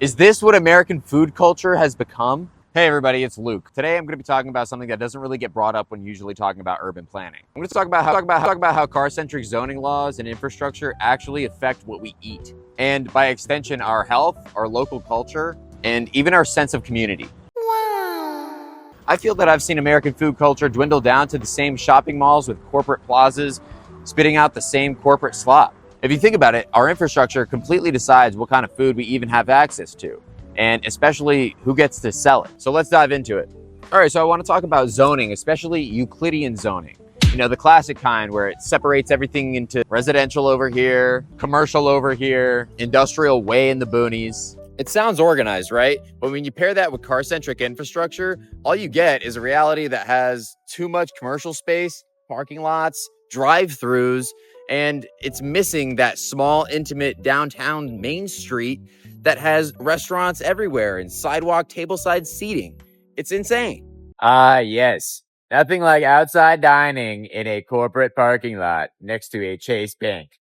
Is this what American food culture has become? Hey everybody, it's Luke. Today I'm going to be talking about something that doesn't really get brought up when usually talking about urban planning. I'm going to talk about how car-centric zoning laws and infrastructure actually affect what we eat, and by extension our health, our local culture, and even our sense of community. Wow. I feel that I've seen American food culture dwindle down to the same shopping malls with corporate plazas spitting out the same corporate slop. If you think about it, our infrastructure completely decides what kind of food we even have access to, and especially who gets to sell it. So let's dive into it. All right, so I want to talk about zoning, especially Euclidean zoning. You know, the classic kind where it separates everything into residential over here, commercial over here, industrial way in the boonies. It sounds organized, right? But when you pair that with car-centric infrastructure, all you get is a reality that has too much commercial space, parking lots, drive-thrus, and it's missing that small, intimate downtown main street that has restaurants everywhere and sidewalk tableside seating. It's insane. Yes. Nothing like outside dining in a corporate parking lot next to a Chase Bank.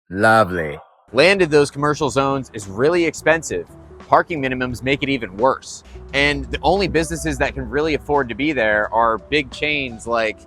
Lovely. Land in those commercial zones is really expensive. Parking minimums make it even worse. And the only businesses that can really afford to be there are big chains like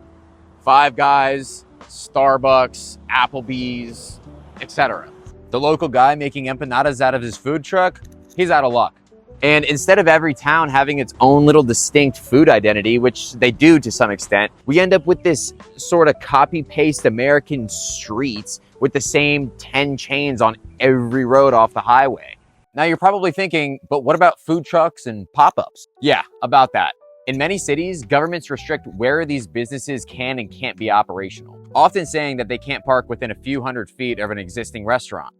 Five Guys, Starbucks, Applebee's, etc. The local guy making empanadas out of his food truck, he's out of luck. And instead of every town having its own little distinct food identity, which they do to some extent, we end up with this sort of copy-paste American streets with the same 10 chains on every road off the highway. Now you're probably thinking, but what about food trucks and pop-ups? Yeah, about that. In many cities, governments restrict where these businesses can and can't be operational, often saying that they can't park within a few hundred feet of an existing restaurant.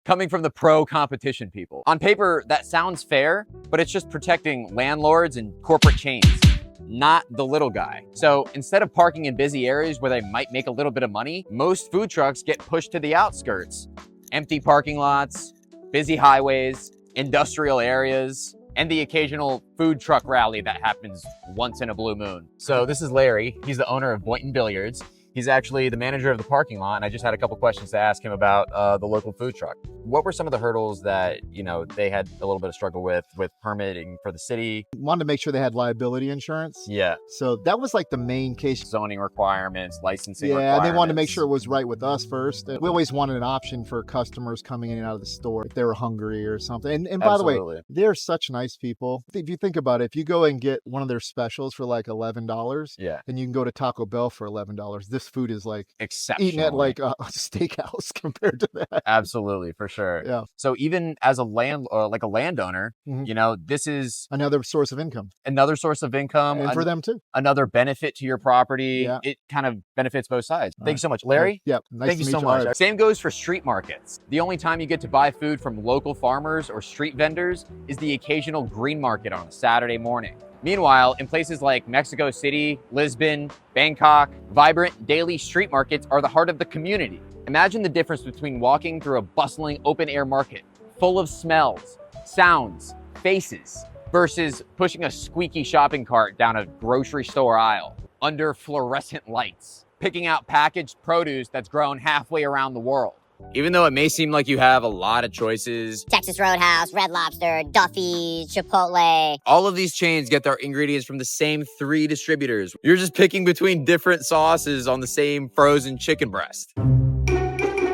Coming from the pro-competition people. On paper, that sounds fair, but it's just protecting landlords and corporate chains, not the little guy. So instead of parking in busy areas where they might make a little bit of money, most food trucks get pushed to the outskirts. Empty parking lots, busy highways, industrial areas, and the occasional food truck rally that happens once in a blue moon. So this is Larry. He's the owner of Boynton Billiards. He's actually the manager of the parking lot, and I just had a couple questions to ask him about the local food truck. What were some of the hurdles that, you know, they had a little bit of struggle with permitting for the city? Wanted to make sure they had liability insurance. Yeah. So that was like the main case. Zoning requirements, licensing Yeah, requirements. and they wanted to make sure it was right with us first. We always wanted an option for customers coming in and out of the store if they were hungry or something. And by the way, they're such nice people. If you think about it, if you go and get one of their specials for like $11, yeah, and you can go to Taco Bell for $11, this food is like exceptional. Eating at like a steakhouse compared to that. Absolutely, for sure. Yeah. So even as a landowner, you know, this is another source of income. Another source of income. And for them too. Another benefit to your property. Yeah. It kind of benefits both sides. Thank you so much, Larry. Yeah. Nice Thank you so much. Same goes for street markets. The only time you get to buy food from local farmers or street vendors is the occasional green market on a Saturday morning. Meanwhile, in places like Mexico City, Lisbon, Bangkok, vibrant daily street markets are the heart of the community. Imagine the difference between walking through a bustling open-air market full of smells, sounds, faces, versus pushing a squeaky shopping cart down a grocery store aisle under fluorescent lights, picking out packaged produce that's grown halfway around the world. Even though it may seem like you have a lot of choices, Texas Roadhouse, Red Lobster, Duffy's, Chipotle, all of these chains get their ingredients from the same 3 distributors. You're just picking between different sauces on the same frozen chicken breast.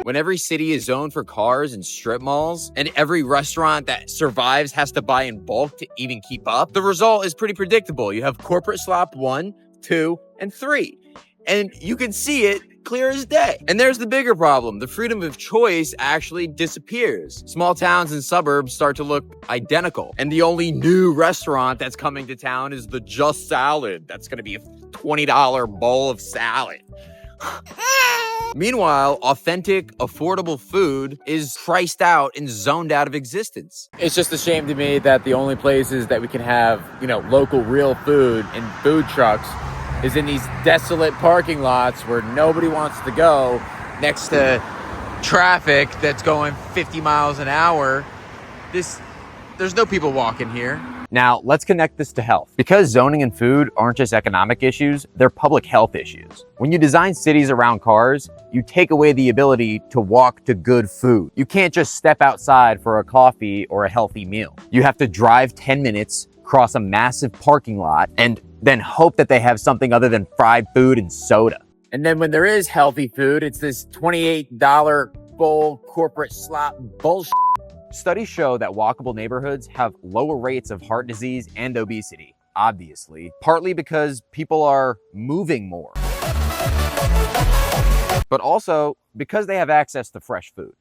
When every city is zoned for cars and strip malls, and every restaurant that survives has to buy in bulk to even keep up, the result is pretty predictable. You have corporate slop 1, 2, and 3. And you can see it clear as day. And there's the bigger problem. The freedom of choice actually disappears. Small towns and suburbs start to look identical. And the only new restaurant that's coming to town is the Just Salad. That's going to be a $20 bowl of salad. Meanwhile, authentic, affordable food is priced out and zoned out of existence. It's just a shame to me that the only places that we can have, you know, local real food and food trucks is in these desolate parking lots where nobody wants to go, next to traffic that's going 50 miles an hour. There's no people walking here. Now, let's connect this to health. Because zoning and food aren't just economic issues, they're public health issues. When you design cities around cars, you take away the ability to walk to good food. You can't just step outside for a coffee or a healthy meal. You have to drive 10 minutes, cross a massive parking lot, and then hope that they have something other than fried food and soda. And then when there is healthy food, it's this $28 bowl corporate slop bullshit. Studies show that walkable neighborhoods have lower rates of heart disease and obesity, obviously, partly because people are moving more, but also because they have access to fresh food.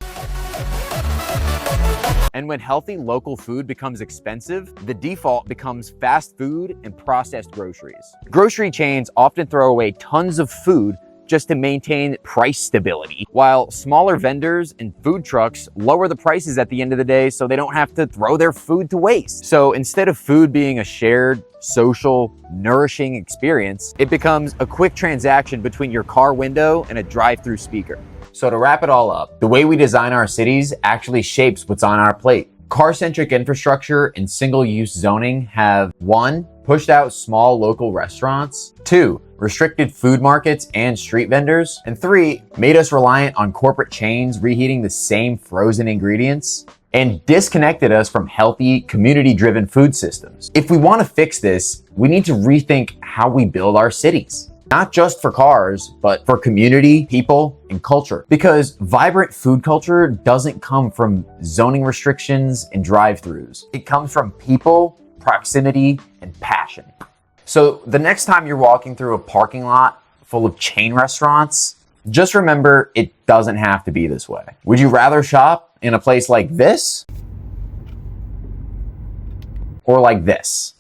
And when healthy local food becomes expensive, the default becomes fast food and processed groceries. Grocery chains often throw away tons of food just to maintain price stability, while smaller vendors and food trucks lower the prices at the end of the day so they don't have to throw their food to waste. So instead of food being a shared, social, nourishing experience, it becomes a quick transaction between your car window and a drive-through speaker. So to wrap it all up, the way we design our cities actually shapes what's on our plate. Car-centric infrastructure and single-use zoning have 1. Pushed out small local restaurants, 2. Restricted food markets and street vendors, and 3. Made us reliant on corporate chains reheating the same frozen ingredients, and disconnected us from healthy, community-driven food systems. If we want to fix this, we need to rethink how we build our cities. Not just for cars, but for community, people, and culture. Because vibrant food culture doesn't come from zoning restrictions and drive-thrus. It comes from people, proximity, and passion. So the next time you're walking through a parking lot full of chain restaurants, just remember it doesn't have to be this way. Would you rather shop in a place like this? Or like this?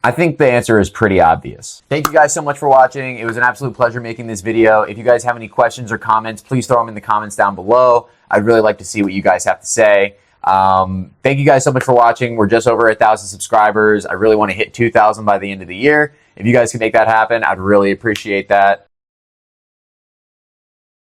I think the answer is pretty obvious. Thank you guys so much for watching. It was an absolute pleasure making this video. If you guys have any questions or comments, please throw them in the comments down below. I'd really like to see what you guys have to say. Thank you guys so much for watching. We're just over 1,000 subscribers. I really want to hit 2,000 by the end of the year. If you guys can make that happen, I'd really appreciate that.